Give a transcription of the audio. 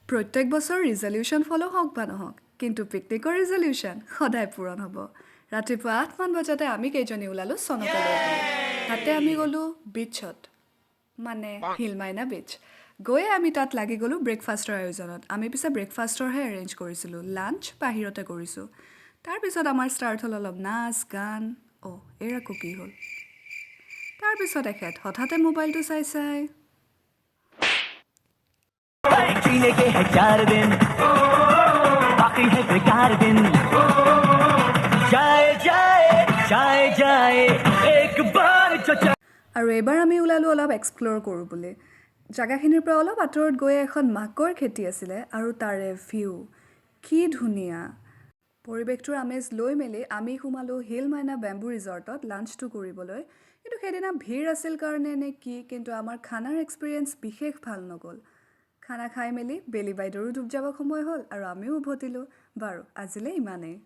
প্ৰত্যেক বছৰ resolution follow' হওক বা নহওক কিন্তু পিকনিকৰ ৰিজলিউশ্যন সদায় পূৰণ হ'ব। ৰাতিপুৱা 8মান বজাতে আমি কেইজনী ওলালোঁ চনকালৈ বুলি। তাতে আমি গ'লোঁ বিচত, মানে হিলমাইনা বিচ। গৈয়ে আমি তাত লাগি গ'লোঁ ব্ৰেকফাষ্টৰ আয়োজনত। আমি পিছে ব্ৰেকফাষ্টৰহে এৰেঞ্জ কৰিছিলোঁ, লাঞ্চ বাহিৰতে কৰিছোঁ। তাৰপিছত আমাৰ ষ্টাৰ্ট হ'ল অলপ নাচ গান। এৰ আকৌ কি হ'ল? তাৰপিছত এখেত হঠাতে মোবাইলটো চাই চাই जीने के हैं 4 दिन बाकी है बेकार दिन जाए जाए जाए जाए एक बार जो আৰু এইবাৰ আমি ওলালোঁ অলপ এক্সপ্ল'ৰ কৰোঁ বুলি। জেগাখিনিৰ পৰা অলপ আঁতৰত গৈ এখন মাকৈ খেতি আছিলে আৰু তাৰে ভিউ কি ধুনীয়া। পৰিৱেশটোৰ আমেজ লৈ মেলি আমি সোমালোঁ হিলমাইনা বেম্বু ৰিজৰ্টত লাঞ্চটো কৰিবলৈ। কিন্তু সেইদিনা ভিৰ আছিল কাৰণে নে কি, কিন্তু আমাৰ খানাৰ এক্সপিৰিয়েঞ্চ বিশেষ ভাল নগ'ল। খানা খাই মেলি বেলি বাইদেউৰো ডুব যাব সময় হ'ল আৰু আমিও উভতিলোঁ। বাৰু আজিলৈ ইমানেই।